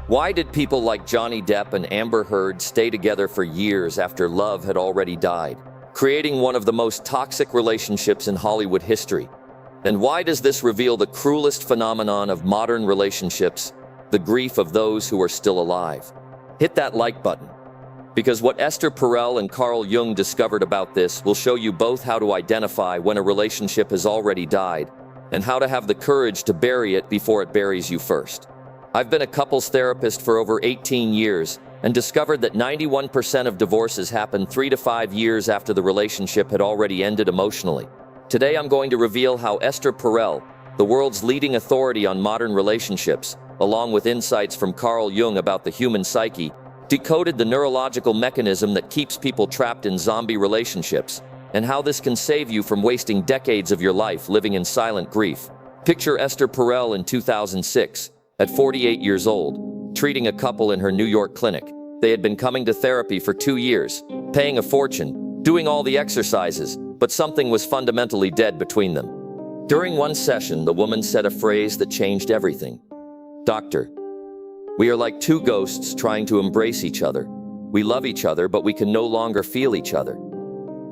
Why did people like Johnny Depp and Amber Heard stay together for years after love had already died, creating one of the most toxic relationships in Hollywood history? And why does this reveal the cruelest phenomenon of modern relationships, the grief of those who are still alive? Hit that like button, because what Esther Perel and Carl Jung discovered about this will show you both how to identify when a relationship has already died and how to have the courage to bury it before it buries you first. I've been a couples therapist for over 18 years and discovered that 91% of divorces happen 3 to 5 years after the relationship had already ended emotionally. Today I'm going to reveal how Esther Perel, the world's leading authority on modern relationships, along with insights from Carl Jung about the human psyche, decoded the neurological mechanism that keeps people trapped in zombie relationships, and how this can save you from wasting decades of your life living in silent grief. Picture Esther Perel in 2006. At 48 years old, treating a couple in her New York clinic. They had been coming to therapy for 2 years, paying a fortune, doing all the exercises, but something was fundamentally dead between them. During one session, the woman said a phrase that changed everything. "Doctor, we are like two ghosts trying to embrace each other. We love each other, but we can no longer feel each other."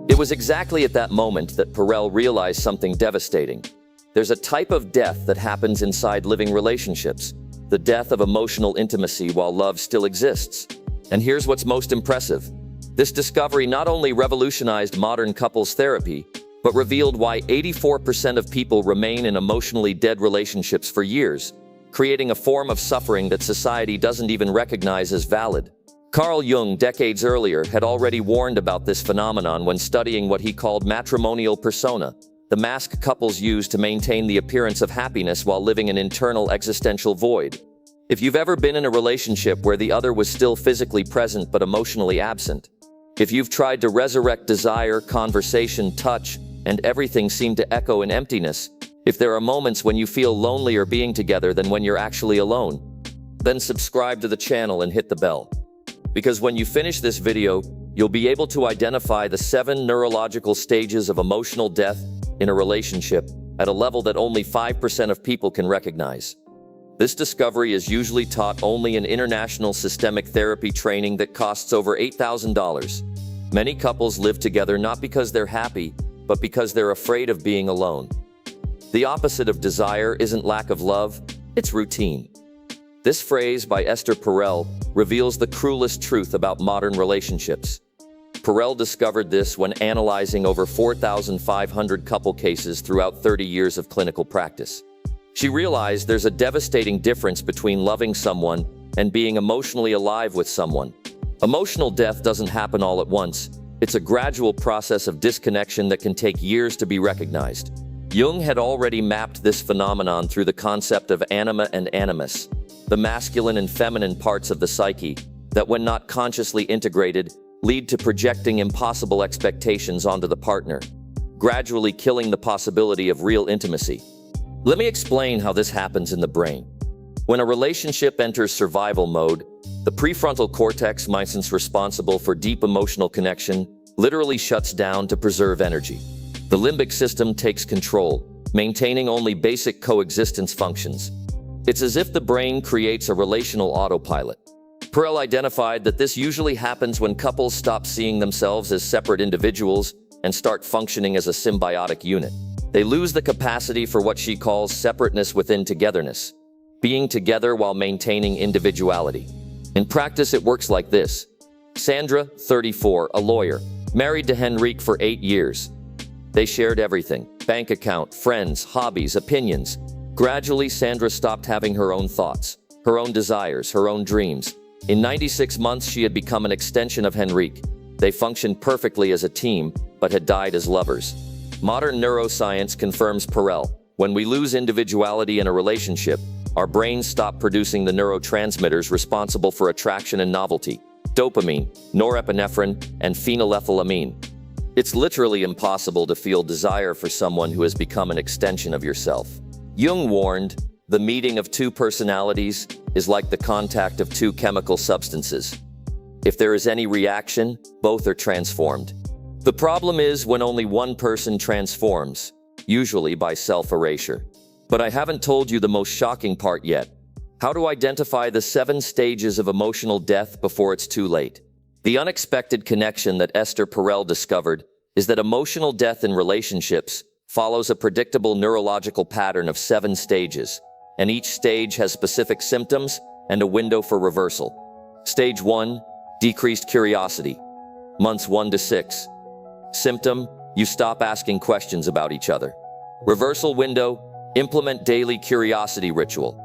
It was exactly at that moment that Perel realized something devastating. There's a type of death that happens inside living relationships, the death of emotional intimacy while love still exists. And here's what's most impressive. This discovery not only revolutionized modern couples therapy, but revealed why 84% of people remain in emotionally dead relationships for years, creating a form of suffering that society doesn't even recognize as valid. Carl Jung, decades earlier, had already warned about this phenomenon when studying what he called matrimonial persona, the mask couples use to maintain the appearance of happiness while living an internal existential void. If you've ever been in a relationship where the other was still physically present but emotionally absent, if you've tried to resurrect desire, conversation, touch, and everything seemed to echo in emptiness, if there are moments when you feel lonelier being together than when you're actually alone, then subscribe to the channel and hit the bell. Because when you finish this video, you'll be able to identify the 7 neurological stages of emotional death in a relationship at a level that only 5% of people can recognize. This discovery is usually taught only in international systemic therapy training that costs over $8,000. Many couples live together not because they're happy, but because they're afraid of being alone. The opposite of desire isn't lack of love, it's routine. This phrase by Esther Perel reveals the cruelest truth about modern relationships. Perel discovered this when analyzing over 4,500 couple cases throughout 30 years of clinical practice. She realized there's a devastating difference between loving someone and being emotionally alive with someone. Emotional death doesn't happen all at once. It's a gradual process of disconnection that can take years to be recognized. Jung had already mapped this phenomenon through the concept of anima and animus, the masculine and feminine parts of the psyche that, when not consciously integrated, lead to projecting impossible expectations onto the partner, gradually killing the possibility of real intimacy. Let me explain how this happens in the brain. When a relationship enters survival mode, the prefrontal cortex, mind's responsible for deep emotional connection, literally shuts down to preserve energy. The limbic system takes control, maintaining only basic coexistence functions. It's as if the brain creates a relational autopilot. Perel identified that this usually happens when couples stop seeing themselves as separate individuals and start functioning as a symbiotic unit. They lose the capacity for what she calls separateness within togetherness, being together while maintaining individuality. In practice, it works like this. Sandra, 34, a lawyer, married to Henrique for 8 years. They shared everything: bank account, friends, hobbies, opinions. Gradually, Sandra stopped having her own thoughts, her own desires, her own dreams. In 96 months, she had become an extension of Henrique. They functioned perfectly as a team, but had died as lovers. Modern neuroscience confirms Perel. When we lose individuality in a relationship, our brains stop producing the neurotransmitters responsible for attraction and novelty: dopamine, norepinephrine, and phenylethylamine. It's literally impossible to feel desire for someone who has become an extension of yourself. Jung warned, the meeting of two personalities is like the contact of two chemical substances. If there is any reaction, both are transformed. The problem is when only one person transforms, usually by self-erasure. But I haven't told you the most shocking part yet: How to identify the 7 stages of emotional death before it's too late. The unexpected connection that Esther Perel discovered is that emotional death in relationships follows a predictable neurological pattern of 7 stages, and each stage has specific symptoms and a window for reversal. Stage 1, decreased curiosity, months 1 to 6. Symptom, you stop asking questions about each other. Reversal window, implement daily curiosity ritual.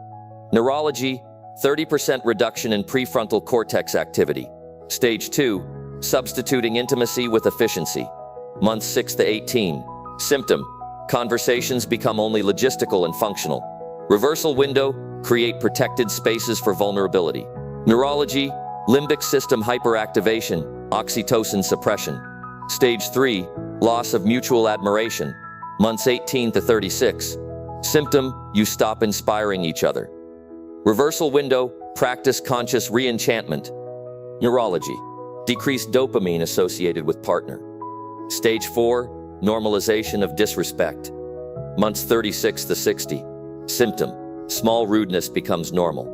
Neurology, 30% reduction in prefrontal cortex activity. Stage 2, substituting intimacy with efficiency. Months 6 to 18. Symptom, conversations become only logistical and functional. Reversal window, create protected spaces for vulnerability. Neurology, limbic system hyperactivation, oxytocin suppression. Stage 3, loss of mutual admiration. Months 18 to 36. Symptom, you stop inspiring each other. Reversal window, practice conscious re-enchantment. Neurology, decreased dopamine associated with partner. Stage 4, normalization of disrespect. Months 36 to 60. Symptom, small rudeness becomes normal.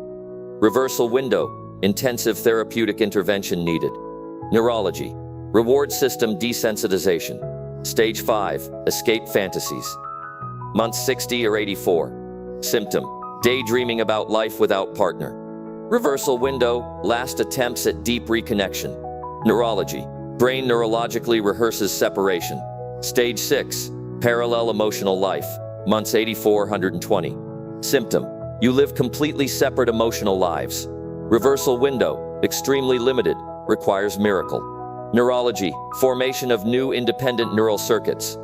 Reversal window, intensive therapeutic intervention needed. Neurology, reward system desensitization. Stage 5, escape fantasies. Months 60 or 84. Symptom, daydreaming about life without partner. Reversal window, last attempts at deep reconnection. Neurology, brain neurologically rehearses separation. Stage 6, parallel emotional life. Months 84-120. Symptom, you live completely separate emotional lives. Reversal window, extremely limited, requires miracle. Neurology, formation of new independent neural circuits.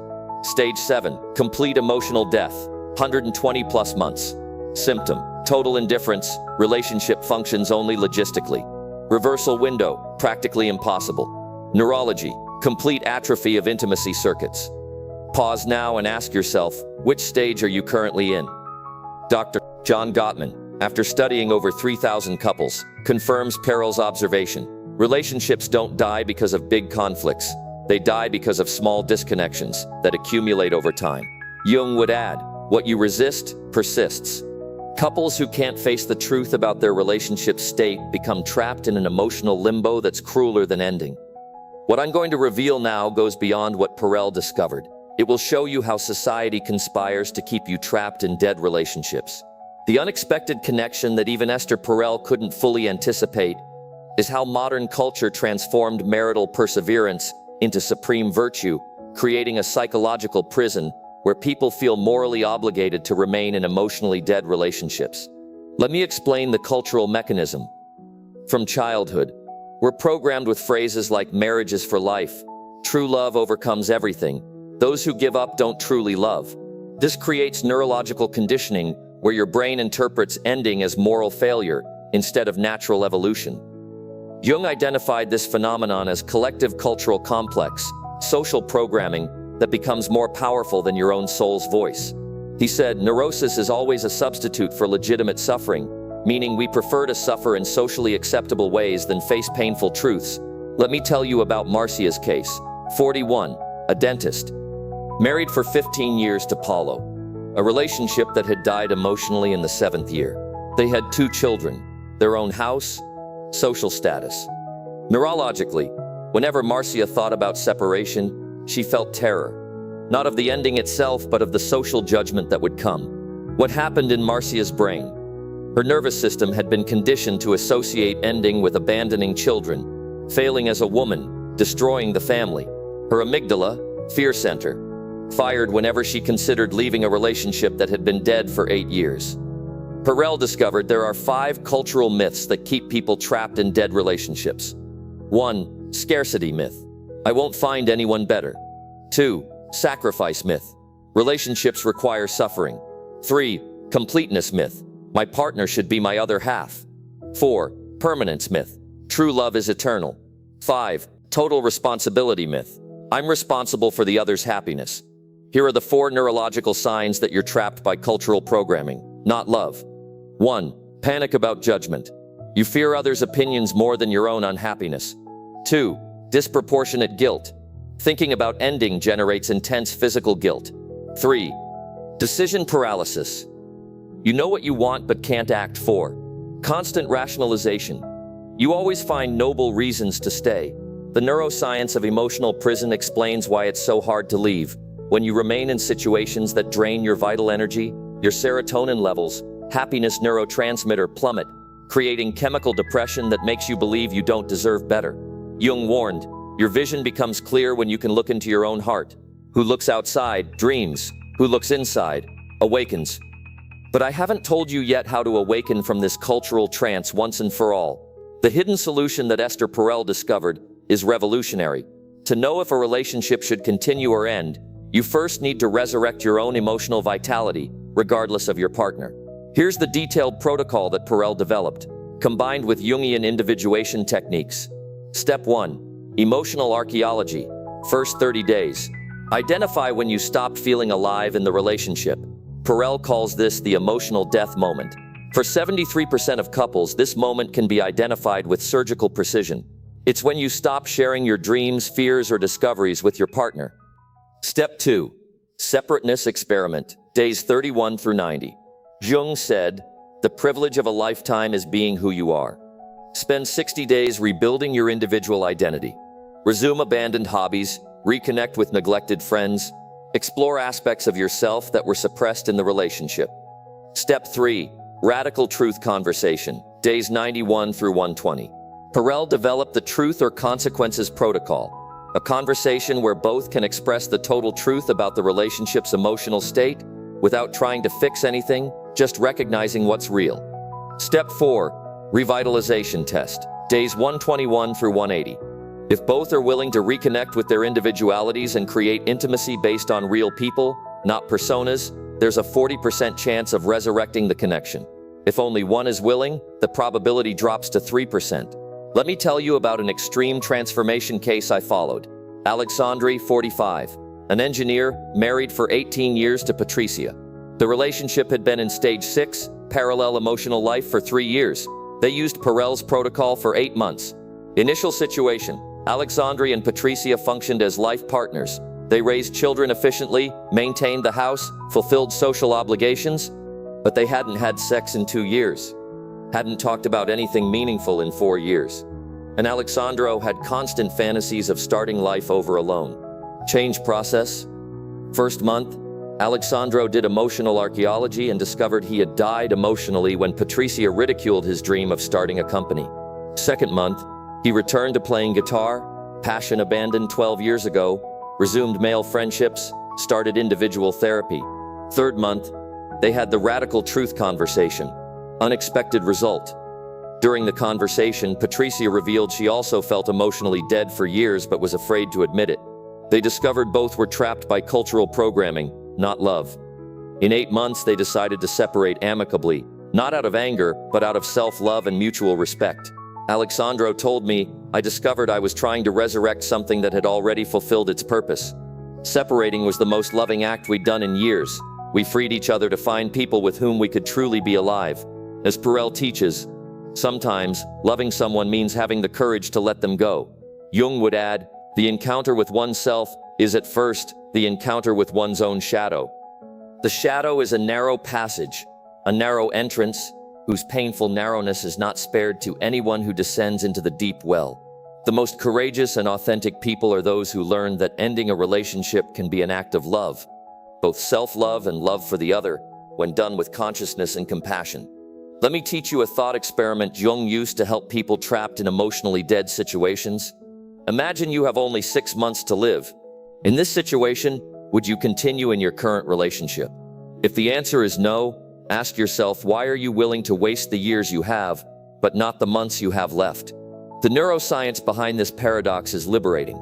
Stage 7, complete emotional death, 120 plus months. Symptom, total indifference, relationship functions only logistically. Reversal window, practically impossible. Neurology, complete atrophy of intimacy circuits. Pause now and ask yourself, which stage are you currently in? Dr. John Gottman, after studying over 3,000 couples, confirms Perel's observation. Relationships don't die because of big conflicts. They die because of small disconnections that accumulate over time. Jung would add, what you resist persists. Couples who can't face the truth about their relationship state become trapped in an emotional limbo that's crueler than ending. What I'm going to reveal now goes beyond what Perel discovered. It will show you how society conspires to keep you trapped in dead relationships. The unexpected connection that even Esther Perel couldn't fully anticipate is how modern culture transformed marital perseverance into supreme virtue, creating a psychological prison where people feel morally obligated to remain in emotionally dead relationships. Let me explain the cultural mechanism. From childhood, we're programmed with phrases like marriage is for life, true love overcomes everything, those who give up don't truly love. This creates neurological conditioning where your brain interprets ending as moral failure instead of natural evolution. Jung identified this phenomenon as collective cultural complex, social programming that becomes more powerful than your own soul's voice. He said, neurosis is always a substitute for legitimate suffering, meaning we prefer to suffer in socially acceptable ways than face painful truths. Let me tell you about Marcia's case. 41, a dentist. Married for 15 years to Paulo, a relationship that had died emotionally in the 7th year. They had 2 children, their own house, social status. Neurologically, whenever Marcia thought about separation, she felt terror. Not of the ending itself, but of the social judgment that would come. What happened in Marcia's brain? Her nervous system had been conditioned to associate ending with abandoning children, failing as a woman, destroying the family. Her amygdala, fear center, fired whenever she considered leaving a relationship that had been dead for 8 years. Perel discovered there are 5 cultural myths that keep people trapped in dead relationships. 1. Scarcity myth. I won't find anyone better. 2. Sacrifice myth. Relationships require suffering. 3. Completeness myth. My partner should be my other half. 4. Permanence myth. True love is eternal. 5. Total responsibility myth. I'm responsible for the other's happiness. Here are the 4 neurological signs that you're trapped by cultural programming, not love. 1. Panic about judgment. You fear others' opinions more than your own unhappiness. 2. Disproportionate guilt. Thinking about ending generates intense physical guilt. 3. Decision paralysis. You know what you want but can't act for. Constant rationalization. You always find noble reasons to stay. The neuroscience of emotional prison explains why it's so hard to leave. When you remain in situations that drain your vital energy, your serotonin levels, happiness neurotransmitter plummet, creating chemical depression that makes you believe you don't deserve better. Jung warned, your vision becomes clear when you can look into your own heart. Who looks outside, dreams. Who looks inside, awakens. But I haven't told you yet how to awaken from this cultural trance once and for all. The hidden solution that Esther Perel discovered is revolutionary. To know if a relationship should continue or end, you first need to resurrect your own emotional vitality, regardless of your partner. Here's the detailed protocol that Perel developed, combined with Jungian individuation techniques. Step 1. Emotional archaeology. First 30 days. Identify when you stopped feeling alive in the relationship. Perel calls this the emotional death moment. For 73% of couples, this moment can be identified with surgical precision. It's when you stop sharing your dreams, fears, or discoveries with your partner. Step 2. Separateness experiment. Days 31 through 90. Jung said, the privilege of a lifetime is being who you are. Spend 60 days rebuilding your individual identity. Resume abandoned hobbies, reconnect with neglected friends, explore aspects of yourself that were suppressed in the relationship. Step 3. Radical truth conversation. Days 91 through 120. Perel developed the truth or consequences protocol, a conversation where both can express the total truth about the relationship's emotional state without trying to fix anything, just recognizing what's real. Step 4. Revitalization test. Days 121 through 180. If both are willing to reconnect with their individualities and create intimacy based on real people, not personas, there's a 40% chance of resurrecting the connection. If only one is willing, the probability drops to 3%. Let me tell you about an extreme transformation case I followed. Alexandre, 45, an engineer, married for 18 years to Patricia. The relationship had been in stage 6, parallel emotional life, for 3 years. They used Perel's protocol for 8 months. Initial situation: Alexandre and Patricia functioned as life partners. They raised children efficiently, maintained the house, fulfilled social obligations, but they hadn't had sex in 2 years. Hadn't talked about anything meaningful in 4 years. And Alexandro had constant fantasies of starting life over alone. Change process. First month, Alexandro did emotional archaeology and discovered he had died emotionally when Patricia ridiculed his dream of starting a company. Second month, he returned to playing guitar, passion abandoned 12 years ago, resumed male friendships, started individual therapy. Third month, they had the radical truth conversation. Unexpected result. During the conversation, Patricia revealed she also felt emotionally dead for years but was afraid to admit it. They discovered both were trapped by cultural programming, not love. In 8 months, they decided to separate amicably, not out of anger, but out of self-love and mutual respect. Alexandro told me, I discovered I was trying to resurrect something that had already fulfilled its purpose. Separating was the most loving act we'd done in years. We freed each other to find people with whom we could truly be alive. As Perel teaches, sometimes loving someone means having the courage to let them go. Jung would add, the encounter with oneself is at first the encounter with one's own shadow. The shadow is a narrow passage, a narrow entrance, whose painful narrowness is not spared to anyone who descends into the deep well. The most courageous and authentic people are those who learn that ending a relationship can be an act of love, both self-love and love for the other, when done with consciousness and compassion. Let me teach you a thought experiment Jung used to help people trapped in emotionally dead situations. Imagine you have only 6 months to live. In this situation, would you continue in your current relationship? If the answer is no, ask yourself, why are you willing to waste the years you have, but not the months you have left? The neuroscience behind this paradox is liberating.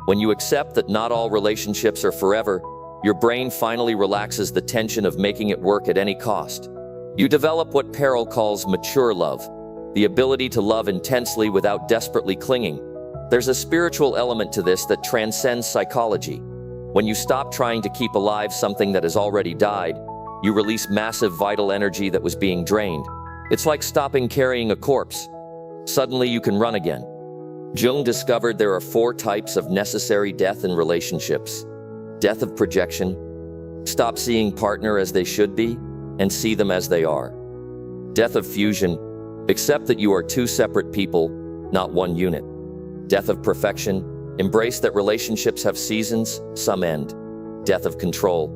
When you accept that not all relationships are forever, your brain finally relaxes the tension of making it work at any cost. You develop what Perel calls mature love, the ability to love intensely without desperately clinging. There's a spiritual element to this that transcends psychology. When you stop trying to keep alive something that has already died, you release massive vital energy that was being drained. It's like stopping carrying a corpse. Suddenly you can run again. Jung discovered there are 4 types of necessary death in relationships. Death of projection. Stop seeing partner as they should be and see them as they are. Death of fusion. Accept that you are two separate people, not one unit. Death of perfection. Embrace that relationships have seasons, some end. Death of control.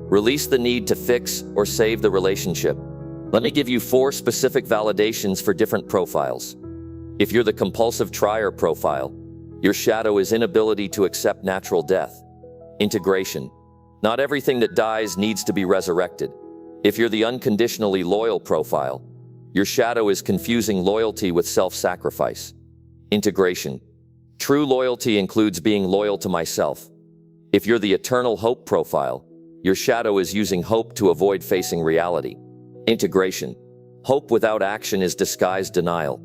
Release the need to fix or save the relationship. Let me give you 4 specific validations for different profiles. If you're the compulsive trier profile, your shadow is inability to accept natural death. Integration. Not everything that dies needs to be resurrected. If you're the unconditionally loyal profile, your shadow is confusing loyalty with self-sacrifice. Integration. True loyalty includes being loyal to myself. If you're the eternal hope profile, your shadow is using hope to avoid facing reality. Integration. Hope without action is disguised denial.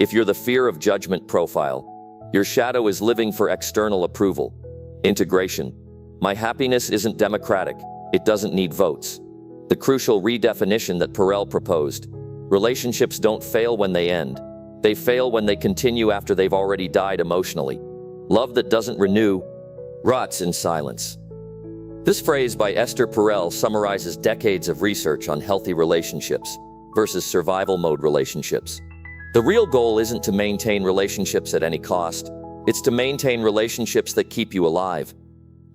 If you're the fear of judgment profile, your shadow is living for external approval. Integration. My happiness isn't democratic. It doesn't need votes. The crucial redefinition that Perel proposed. Relationships don't fail when they end. They fail when they continue after they've already died emotionally. Love that doesn't renew rots in silence. This phrase by Esther Perel summarizes decades of research on healthy relationships versus survival mode relationships. The real goal isn't to maintain relationships at any cost. It's to maintain relationships that keep you alive.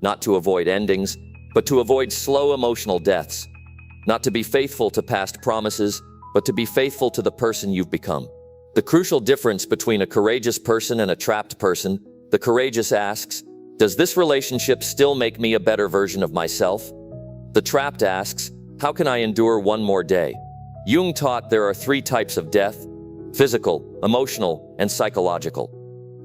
Not to avoid endings, but to avoid slow emotional deaths. Not to be faithful to past promises, but to be faithful to the person you've become. The crucial difference between a courageous person and a trapped person, the courageous asks, does this relationship still make me a better version of myself? The trapped asks, how can I endure one more day? Jung taught there are 3 types of death: physical, emotional, and psychological.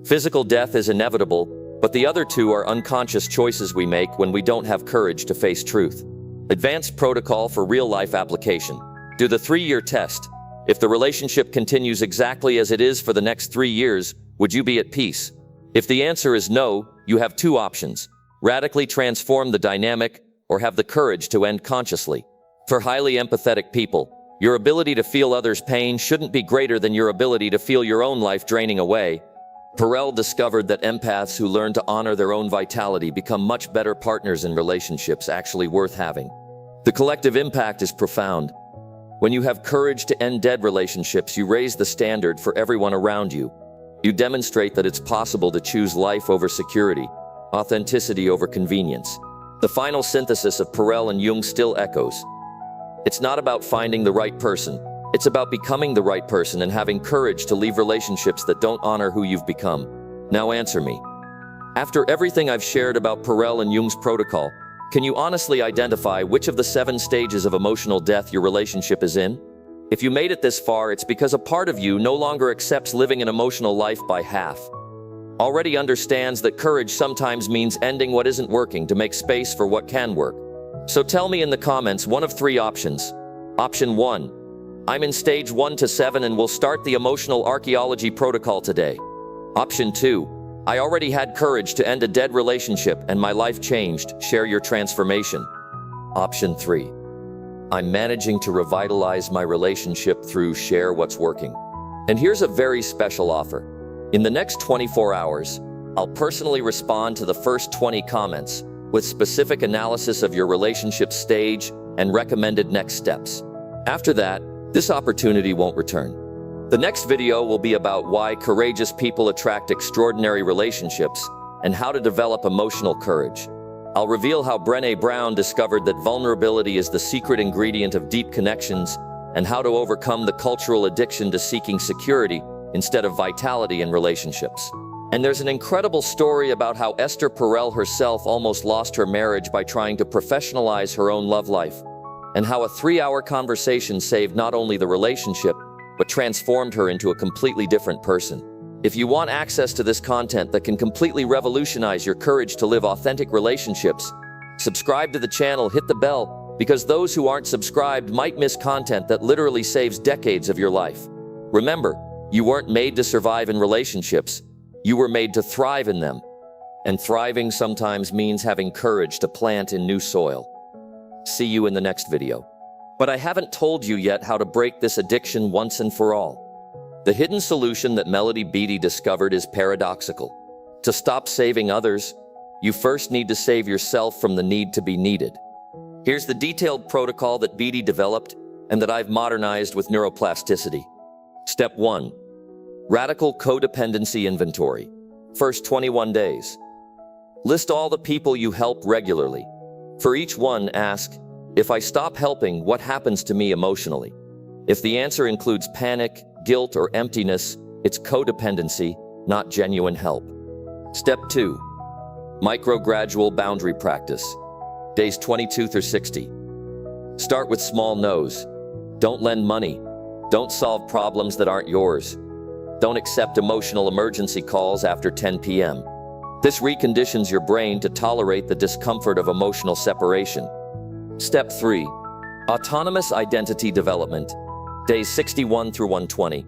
Physical death is inevitable, but the other 2 are unconscious choices we make when we don't have courage to face truth. Advanced protocol for real-life application. Do the 3-year test. If the relationship continues exactly as it is for the next 3 years, would you be at peace? If the answer is no, you have 2 options: radically transform the dynamic or have the courage to end consciously. For highly empathetic people, your ability to feel others' pain shouldn't be greater than your ability to feel your own life draining away. Perel discovered that empaths who learn to honor their own vitality become much better partners in relationships actually worth having. The collective impact is profound. When you have courage to end dead relationships, you raise the standard for everyone around you. You demonstrate that it's possible to choose life over security, authenticity over convenience. The final synthesis of Perel and Jung still echoes. It's not about finding the right person. It's about becoming the right person and having courage to leave relationships that don't honor who you've become. Now answer me. After everything I've shared about Perel and Jung's protocol, can you honestly identify which of the 7 stages of emotional death your relationship is in? If you made it this far, it's because a part of you no longer accepts living an emotional life by half. Already understands that courage sometimes means ending what isn't working to make space for what can work. So tell me in the comments one of 3 options. Option 1. I'm in stage 1 to 7 and will start the emotional archaeology protocol today. Option 2. I already had courage to end a dead relationship and my life changed. Share your transformation. Option 3. I'm managing to revitalize my relationship through share what's working. And here's a very special offer. In the next 24 hours, I'll personally respond to the first 20 comments with specific analysis of your relationship stage and recommended next steps. After that, this opportunity won't return. The next video will be about why courageous people attract extraordinary relationships and how to develop emotional courage. I'll reveal how Brené Brown discovered that vulnerability is the secret ingredient of deep connections and how to overcome the cultural addiction to seeking security instead of vitality in relationships. And there's an incredible story about how Esther Perel herself almost lost her marriage by trying to professionalize her own love life, and how a 3-hour conversation saved not only the relationship, but transformed her into a completely different person. If you want access to this content that can completely revolutionize your courage to live authentic relationships, subscribe to the channel, hit the bell, because those who aren't subscribed might miss content that literally saves decades of your life. Remember, you weren't made to survive in relationships. You were made to thrive in them. And thriving sometimes means having courage to plant in new soil. See you in the next video. But I haven't told you yet how to break this addiction once and for all. The hidden solution that Melody Beattie discovered is paradoxical. To stop saving others, you first need to save yourself from the need to be needed. Here's the detailed protocol that Beattie developed and that I've modernized with neuroplasticity. Step 1. Radical codependency inventory. First 21 days. List all the people you help regularly. For each one, ask, if I stop helping, what happens to me emotionally? If the answer includes panic, guilt, or emptiness, it's codependency, not genuine help. Step 2. Micro-gradual boundary practice. Days 22 through 60. Start with small no's. Don't lend money. Don't solve problems that aren't yours. Don't accept emotional emergency calls after 10 p.m. This reconditions your brain to tolerate the discomfort of emotional separation. Step 3. Autonomous identity development. Days 61 through 120.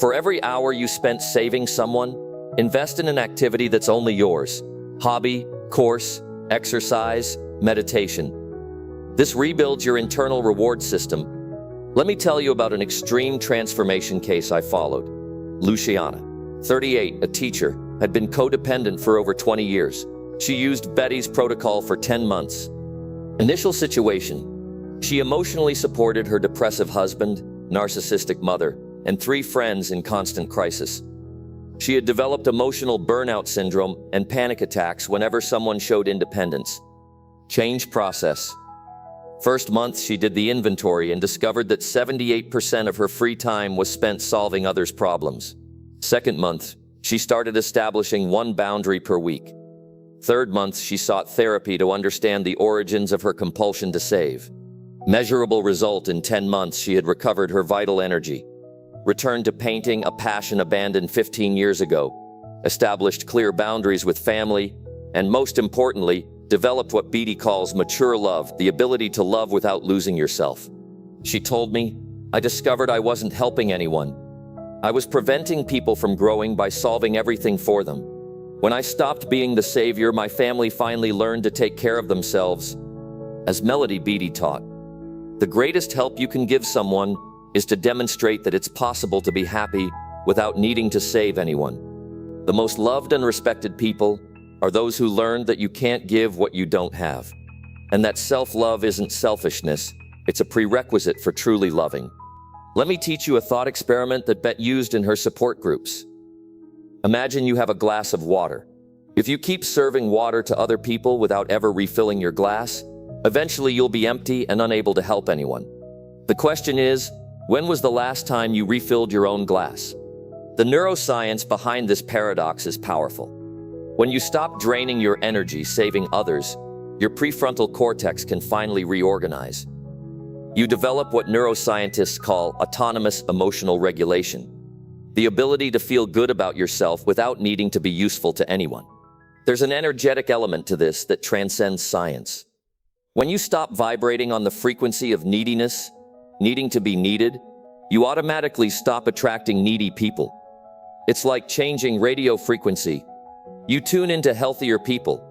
For every hour you spent saving someone, invest in an activity that's only yours. Hobby, course, exercise, meditation. This rebuilds your internal reward system. Let me tell you about an extreme transformation case I followed. Luciana, 38, a teacher, had been codependent for over 20 years. She used Betty's protocol for 10 months. Initial situation: she emotionally supported her depressive husband, narcissistic mother, and 3 friends in constant crisis. She had developed emotional burnout syndrome and panic attacks whenever someone showed independence. Change process. First month, she did the inventory and discovered that 78% of her free time was spent solving others' problems. Second month, she started establishing 1 boundary per week. Third month, she sought therapy to understand the origins of her compulsion to save. Measurable result: in 10 months, she had recovered her vital energy, returned to painting, a passion abandoned 15 years ago, established clear boundaries with family, and most importantly, developed what Beatty calls mature love, the ability to love without losing yourself. She told me, I discovered I wasn't helping anyone. I was preventing people from growing by solving everything for them. When I stopped being the savior, my family finally learned to take care of themselves. As Melody Beatty taught, the greatest help you can give someone is to demonstrate that it's possible to be happy without needing to save anyone. The most loved and respected people are those who learned that you can't give what you don't have, and that self-love isn't selfishness, it's a prerequisite for truly loving. Let me teach you a thought experiment that Bet used in her support groups. Imagine you have a glass of water. If you keep serving water to other people without ever refilling your glass, eventually you'll be empty and unable to help anyone. The question is, when was the last time you refilled your own glass? The neuroscience behind this paradox is powerful. When you stop draining your energy saving others, your prefrontal cortex can finally reorganize. You develop what neuroscientists call autonomous emotional regulation, the ability to feel good about yourself without needing to be useful to anyone. There's an energetic element to this that transcends science. When you stop vibrating on the frequency of neediness, needing to be needed, you automatically stop attracting needy people. It's like changing radio frequency. You tune into healthier people.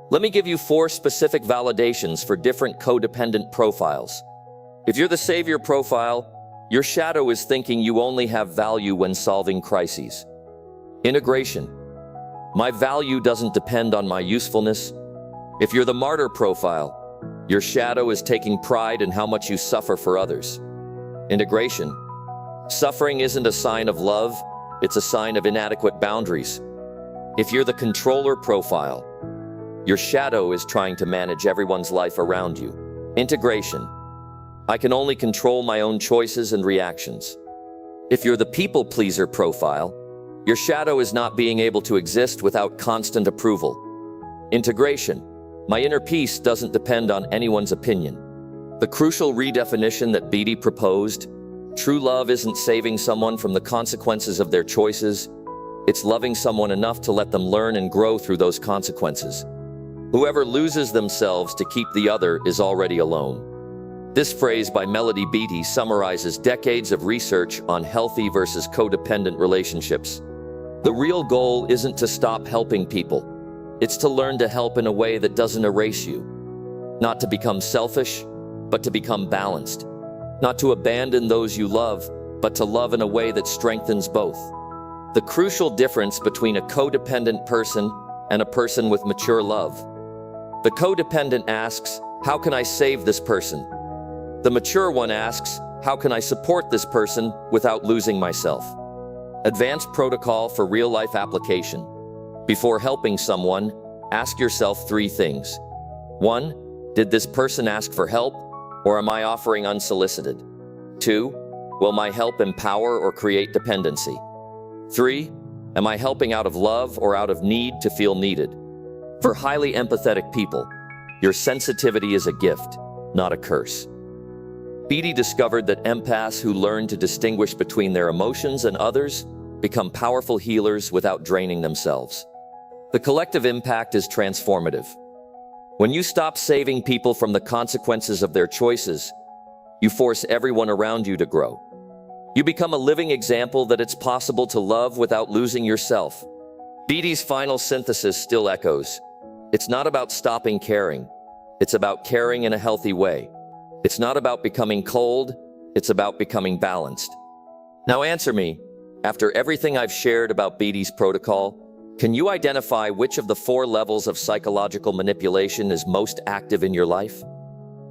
Let me give you 4 specific validations for different codependent profiles. If you're the savior profile, your shadow is thinking you only have value when solving crises. Integration. My value doesn't depend on my usefulness. If you're the martyr profile, your shadow is taking pride in how much you suffer for others. Integration. Suffering isn't a sign of love, it's a sign of inadequate boundaries. If you're the controller profile, your shadow is trying to manage everyone's life around you. Integration. I can only control my own choices and reactions. If you're the people pleaser profile, your shadow is not being able to exist without constant approval. Integration. My inner peace doesn't depend on anyone's opinion. The crucial redefinition that Beatty proposed: true love isn't saving someone from the consequences of their choices, it's loving someone enough to let them learn and grow through those consequences. Whoever loses themselves to keep the other is already alone. This phrase by Melody Beatty summarizes decades of research on healthy versus codependent relationships. The real goal isn't to stop helping people. It's to learn to help in a way that doesn't erase you. Not to become selfish, but to become balanced. Not to abandon those you love, but to love in a way that strengthens both. The crucial difference between a codependent person and a person with mature love. The codependent asks, how can I save this person? The mature one asks, How can I support this person without losing myself? Advanced protocol for real-life application. Before helping someone, ask yourself 3 things. 1. Did this person ask for help, or am I offering unsolicited? 2. Will my help empower or create dependency? 3. Am I helping out of love or out of need to feel needed? For highly empathetic people, your sensitivity is a gift, not a curse. Beatty discovered that empaths who learn to distinguish between their emotions and others become powerful healers without draining themselves. The collective impact is transformative. When you stop saving people from the consequences of their choices, you force everyone around you to grow. You become a living example that it's possible to love without losing yourself. Beatty's final synthesis still echoes. It's not about stopping caring. It's about caring in a healthy way. It's not about becoming cold. It's about becoming balanced. Now answer me. After everything I've shared about Beatty's protocol, can you identify which of the 4 levels of psychological manipulation is most active in your life?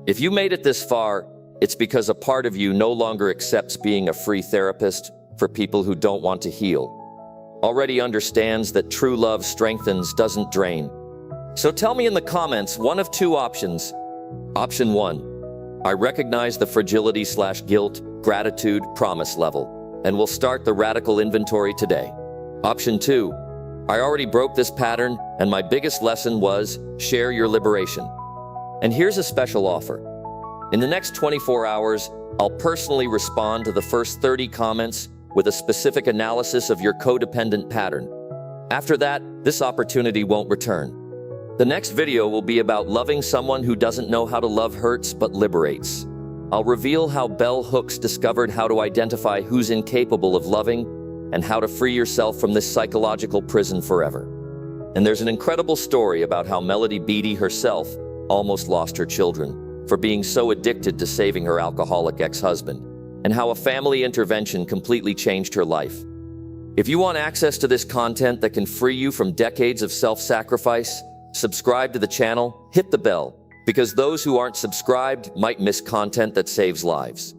If you made it this far, it's because a part of you no longer accepts being a free therapist for people who don't want to heal. Already understands that true love strengthens, doesn't drain. So tell me in the comments one of 2 options. Option 1. I recognize the fragility/guilt, gratitude, promise level, and will start the radical inventory today. Option 2. I already broke this pattern, and my biggest lesson was share your liberation. And here's a special offer. In the next 24 hours, I'll personally respond to the first 30 comments with a specific analysis of your codependent pattern. After that, this opportunity won't return. The next video will be about loving someone who doesn't know how to love hurts but liberates. I'll reveal how bell hooks discovered how to identify who's incapable of loving and how to free yourself from this psychological prison forever. And there's an incredible story about how Melody Beatty herself almost lost her children for being so addicted to saving her alcoholic ex-husband, and how a family intervention completely changed her life. If you want access to this content that can free you from decades of self-sacrifice, subscribe to the channel, hit the bell, because those who aren't subscribed might miss content that saves lives.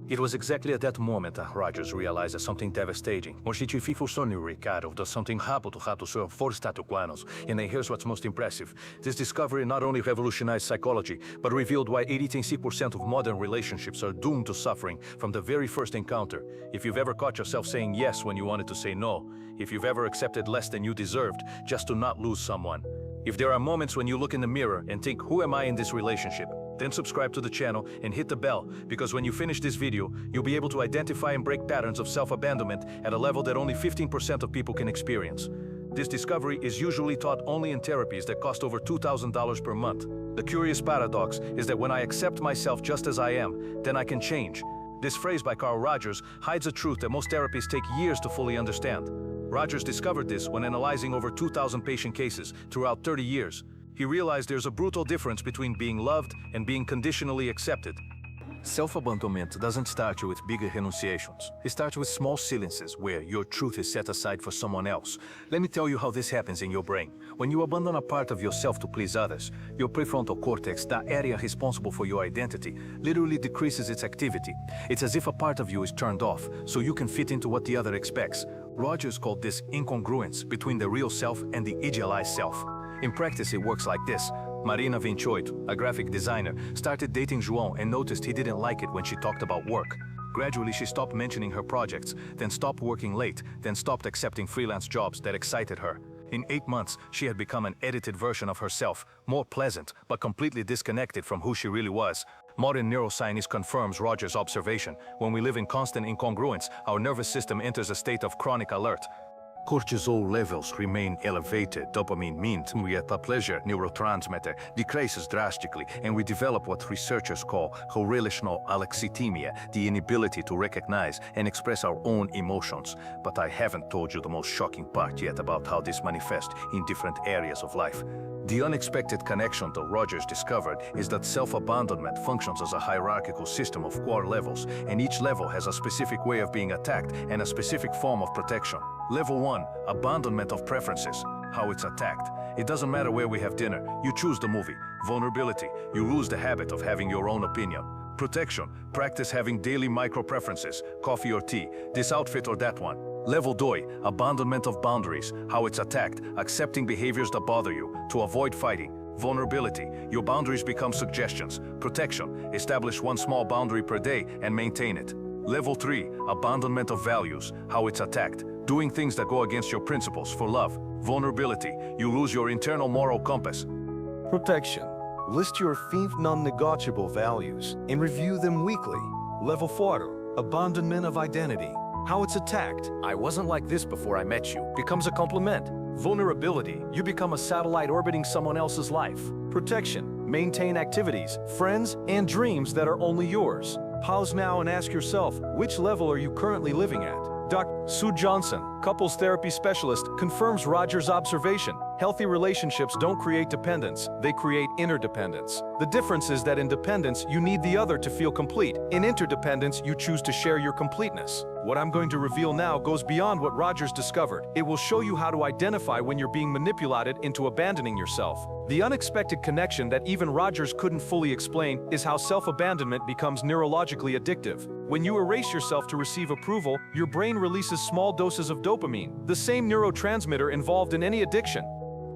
It was exactly at that moment that Rogers realized that something devastating, or se ti for sonho, Ricardo, that something happened to seu forstatuanos. And then here's what's most impressive. This discovery not only revolutionized psychology, but revealed why 86% of modern relationships are doomed to suffering from the very first encounter. If you've ever caught yourself saying yes when you wanted to say no, if you've ever accepted less than you deserved just to not lose someone, if there are moments when you look in the mirror and think, who am I in this relationship? Then subscribe to the channel and hit the bell, because when you finish this video, you'll be able to identify and break patterns of self-abandonment at a level that only 15% of people can experience. This discovery is usually taught only in therapies that cost over $2,000 per month. The curious paradox is that when I accept myself just as I am, then I can change. This phrase by Carl Rogers hides a truth that most therapies take years to fully understand. Rogers discovered this when analyzing over 2,000 patient cases throughout 30 years. He realized there's a brutal difference between being loved and being conditionally accepted. Self-abandonment doesn't start you with bigger renunciations. It starts with small silences where your truth is set aside for someone else. Let me tell you how this happens in your brain. When you abandon a part of yourself to please others, your prefrontal cortex, that area responsible for your identity, literally decreases its activity. It's as if a part of you is turned off, so you can fit into what the other expects. Rogers called this incongruence between the real self and the idealized self. In practice, it works like this. Marina 28, a graphic designer, started dating João and noticed he didn't like it when she talked about work. Gradually, she stopped mentioning her projects, then stopped working late, then stopped accepting freelance jobs that excited her. In 8 months, she had become an edited version of herself, more pleasant, but completely disconnected from who she really was. Modern neuroscience confirms Rogers' observation. When we live in constant incongruence, our nervous system enters a state of chronic alert. Cortisol levels remain elevated, dopamine means we get a pleasure neurotransmitter decreases drastically, and we develop what researchers call correlational alexithymia, the inability to recognize and express our own emotions. But I haven't told you the most shocking part yet about how this manifests in different areas of life. The unexpected connection that Rogers discovered is that self-abandonment functions as a hierarchical system of core levels, and each level has a specific way of being attacked and a specific form of protection. Level 1, abandonment of preferences. How it's attacked. It doesn't matter where we have dinner, you choose the movie. Vulnerability, you lose the habit of having your own opinion. Protection. Practice having daily micro-preferences, coffee or tea, this outfit or that one. Level 2. Abandonment of boundaries, how it's attacked, accepting behaviors that bother you, to avoid fighting. Vulnerability. Your boundaries become suggestions. Protection. Establish one small boundary per day and maintain it. Level 3. Abandonment of values, how it's attacked, doing things that go against your principles for love. Vulnerability. You lose your internal moral compass. Protection. List your 5 non-negotiable values and review them weekly. Level 4. Abandonment of identity. How it's attacked. I wasn't like this before I met you. Becomes a compliment. Vulnerability. You become a satellite orbiting someone else's life. Protection. Maintain activities, friends, and dreams that are only yours. Pause now and ask yourself, which level are you currently living at? Dr. Sue Johnson, couples therapy specialist, confirms Roger's observation. Healthy relationships don't create dependence, they create interdependence. The difference is that in dependence, you need the other to feel complete. In interdependence, you choose to share your completeness. What I'm going to reveal now goes beyond what Rogers discovered. It will show you how to identify when you're being manipulated into abandoning yourself. The unexpected connection that even Rogers couldn't fully explain is how self-abandonment becomes neurologically addictive. When you erase yourself to receive approval, your brain releases small doses of dopamine, the same neurotransmitter involved in any addiction.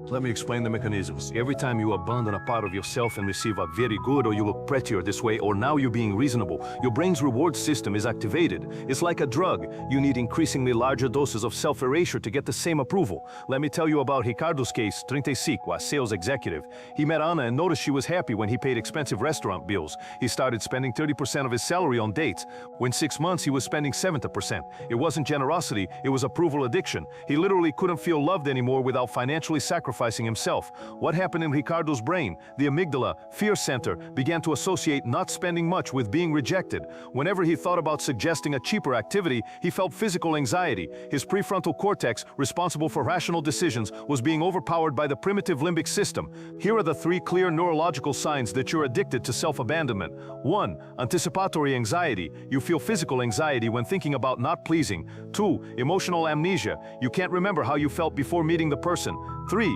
Let me explain the mechanisms. Every time you abandon a part of yourself and receive a very good or you look prettier this way or now you're being reasonable, your brain's reward system is activated. It's like a drug. You need increasingly larger doses of self-erasure to get the same approval. Let me tell you about Ricardo's case, 35, a sales executive. He met Anna and noticed she was happy when he paid expensive restaurant bills. He started spending 30% of his salary on dates. When 6 months, he was spending 70%. It wasn't generosity, it was approval addiction. He literally couldn't feel loved anymore without financially sacrificing himself. What happened in Ricardo's brain? The amygdala, fear center, began to associate not spending much with being rejected. Whenever he thought about suggesting a cheaper activity, he felt physical anxiety. His prefrontal cortex, responsible for rational decisions, was being overpowered by the primitive limbic system. Here are the 3 clear neurological signs that you're addicted to self-abandonment. 1. Anticipatory anxiety. You feel physical anxiety when thinking about not pleasing. 2. Emotional amnesia. You can't remember how you felt before meeting the person. 3.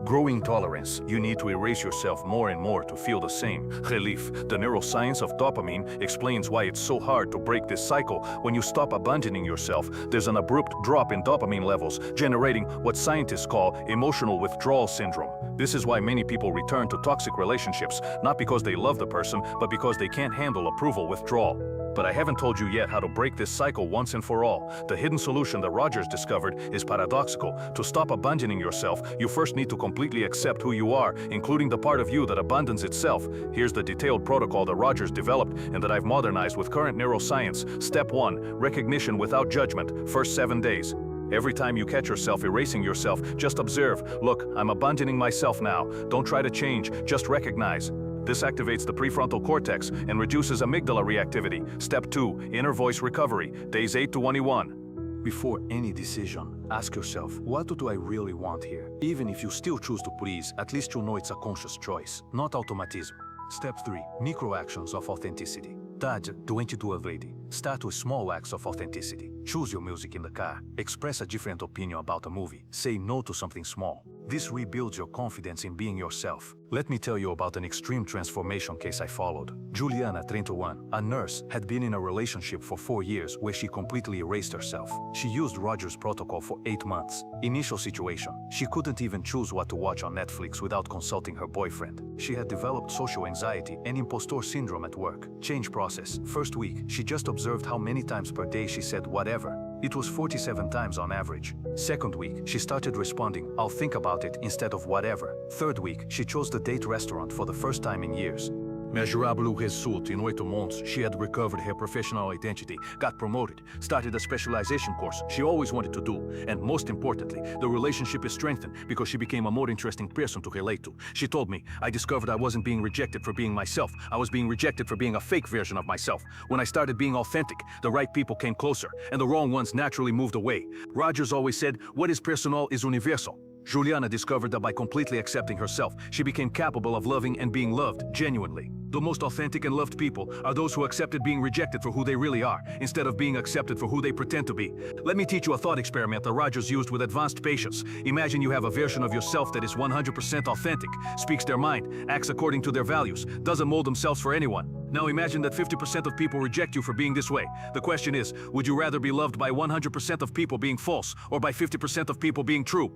Growing tolerance. You need to erase yourself more and more to feel the same. Relief. The neuroscience of dopamine explains why it's so hard to break this cycle. When you stop abandoning yourself, there's an abrupt drop in dopamine levels, generating what scientists call emotional withdrawal syndrome. This is why many people return to toxic relationships, not because they love the person, but because they can't handle approval withdrawal. But I haven't told you yet how to break this cycle once and for all. The hidden solution that Rogers discovered is paradoxical. To stop abandoning yourself, you first need to completely accept who you are, including the part of you that abandons itself. Here's the detailed protocol that Rogers developed and that I've modernized with current neuroscience. Step 1. Recognition without judgment. First 7 days. Every time you catch yourself erasing yourself, just observe. Look, I'm abandoning myself now. Don't try to change, just recognize. This activates the prefrontal cortex and reduces amygdala reactivity. Step 2. Inner voice recovery. Days 8 to 21. Before any decision, ask yourself, what do I really want here? Even if you still choose to please, at least you know it's a conscious choice, not automatism. Step 3. Micro-actions of authenticity. Tarde, doente do already. Start with small acts of authenticity. Choose your music in the car. Express a different opinion about a movie. Say no to something small. This rebuilds your confidence in being yourself. Let me tell you about an extreme transformation case I followed. Juliana, 21, a nurse, had been in a relationship for 4 years where she completely erased herself. She used Rogers' protocol for 8 months. Initial situation: she couldn't even choose what to watch on Netflix without consulting her boyfriend. She had developed social anxiety and impostor syndrome at work. Change process: first week, she just observed how many times per day she said whatever. It was 47 times on average. Second week, she started responding, "I'll think about it," instead of "whatever." Third week, she chose the date restaurant for the first time in years. Measurable result. In 8 months, she had recovered her professional identity, got promoted, started a specialization course she always wanted to do, and most importantly, the relationship is strengthened because she became a more interesting person to relate to. She told me, "I discovered I wasn't being rejected for being myself. I was being rejected for being a fake version of myself. When I started being authentic, the right people came closer, and the wrong ones naturally moved away." Rogers always said, "What is personal is universal." Juliana discovered that by completely accepting herself, she became capable of loving and being loved genuinely. The most authentic and loved people are those who accepted being rejected for who they really are, instead of being accepted for who they pretend to be. Let me teach you a thought experiment that Rogers used with advanced patients. Imagine you have a version of yourself that is 100% authentic, speaks their mind, acts according to their values, doesn't mold themselves for anyone. Now imagine that 50% of people reject you for being this way. The question is, would you rather be loved by 100% of people being false, or by 50% of people being true?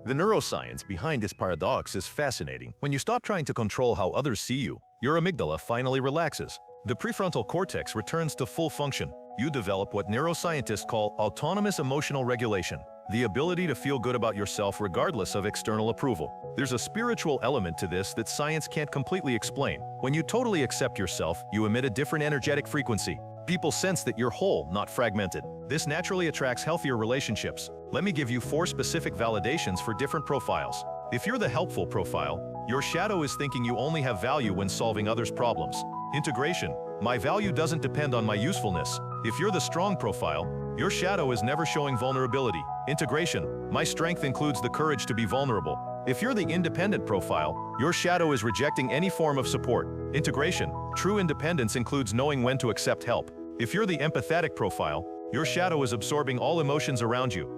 The neuroscience behind this paradox is fascinating. When you stop trying to control how others see you, your amygdala finally relaxes. The prefrontal cortex returns to full function. You develop what neuroscientists call autonomous emotional regulation, the ability to feel good about yourself regardless of external approval. There's a spiritual element to this that science can't completely explain. When you totally accept yourself, you emit a different energetic frequency. People sense that you're whole, not fragmented. This naturally attracts healthier relationships. Let me give you 4 specific validations for different profiles. If you're the helpful profile, your shadow is thinking you only have value when solving others' problems. Integration. My value doesn't depend on my usefulness. If you're the strong profile, your shadow is never showing vulnerability. Integration. My strength includes the courage to be vulnerable. If you're the independent profile, your shadow is rejecting any form of support. Integration. True independence includes knowing when to accept help. If you're the empathetic profile, your shadow is absorbing all emotions around you.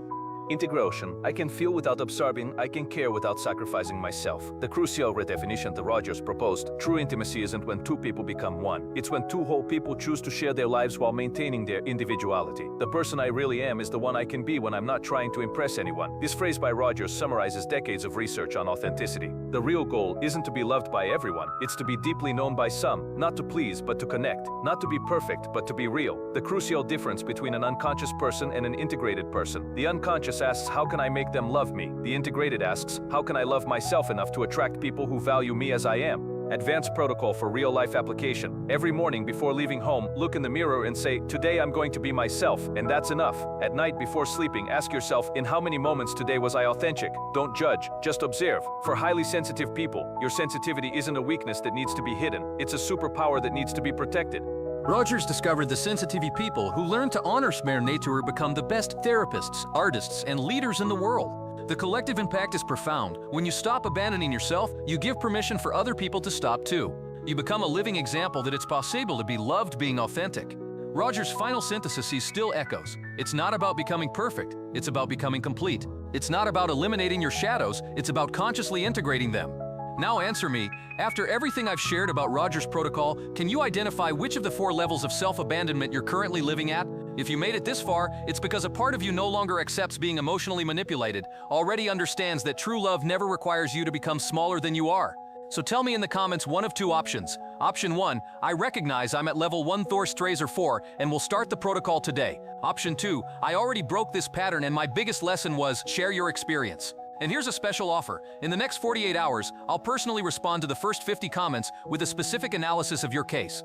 Integration. I can feel without absorbing, I can care without sacrificing myself. The crucial redefinition that Rogers proposed. True intimacy isn't when 2 people become one. It's when 2 whole people choose to share their lives while maintaining their individuality. The person I really am is the one I can be when I'm not trying to impress anyone. This phrase by Rogers summarizes decades of research on authenticity. The real goal isn't to be loved by everyone. It's to be deeply known by some, not to please, but to connect. Not to be perfect, but to be real. The crucial difference between an unconscious person and an integrated person. The unconscious asks, how can I make them love me? The integrated asks, how can I love myself enough to attract people who value me as I am? Advanced protocol for real-life application. Every morning before leaving home, look in the mirror and say, today I'm going to be myself, and that's enough. At night before sleeping, ask yourself, in how many moments today was I authentic? Don't judge, just observe. For highly sensitive people, your sensitivity isn't a weakness that needs to be hidden. It's a superpower that needs to be protected. Rogers discovered the sensitivity people who learn to honor their nature become the best therapists, artists, and leaders in the world. The collective impact is profound. When you stop abandoning yourself, you give permission for other people to stop too. You become a living example that it's possible to be loved being authentic. Rogers' final synthesis still echoes. It's not about becoming perfect, it's about becoming complete. It's not about eliminating your shadows, it's about consciously integrating them. Now answer me, after everything I've shared about Rogers' protocol, can you identify which of the 4 levels of self-abandonment you're currently living at? If you made it this far, it's because a part of you no longer accepts being emotionally manipulated, already understands that true love never requires you to become smaller than you are. So tell me in the comments one of 2 options. Option 1, I recognize I'm at level 1 Thor Strazer 4 and will start the protocol today. Option 2, I already broke this pattern and my biggest lesson was share your experience. And here's a special offer. In the next 48 hours, I'll personally respond to the first 50 comments with a specific analysis of your case.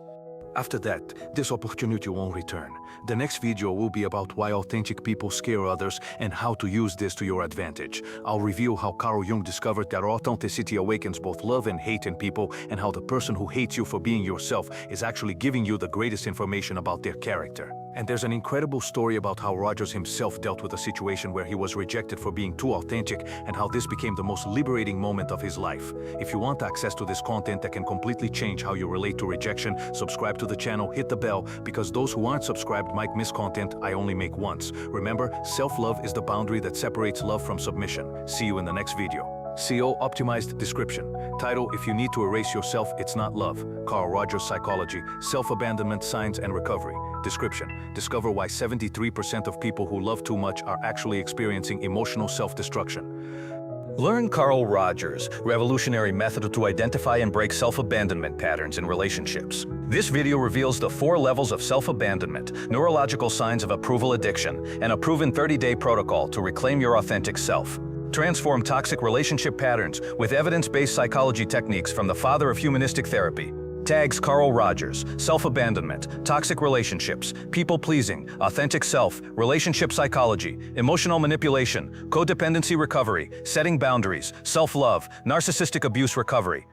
After that, this opportunity won't return. The next video will be about why authentic people scare others and how to use this to your advantage. I'll reveal how Carl Jung discovered that authenticity awakens both love and hate in people, and how the person who hates you for being yourself is actually giving you the greatest information about their character. And there's an incredible story about how Rogers himself dealt with a situation where he was rejected for being too authentic, and how this became the most liberating moment of his life. If you want access to this content that can completely change how you relate to rejection, subscribe to the channel, hit the bell, because those who aren't subscribed might miss content I only make once. Remember, self-love is the boundary that separates love from submission. See you in the next video. CO optimized description. Title, If You Need to Erase Yourself, It's Not Love. Carl Rogers Psychology, Self-Abandonment, Signs and Recovery. Description. Discover why 73% of people who love too much are actually experiencing emotional self-destruction. Learn Carl Rogers' revolutionary method to identify and break self-abandonment patterns in relationships. This video reveals the 4 levels of self-abandonment, neurological signs of approval addiction, and a proven 30-day protocol to reclaim your authentic self. Transform toxic relationship patterns with evidence-based psychology techniques from the father of humanistic therapy. Tags Carl Rogers, self-abandonment, toxic relationships, people-pleasing, authentic self, relationship psychology, emotional manipulation, codependency recovery, setting boundaries, self-love, narcissistic abuse recovery.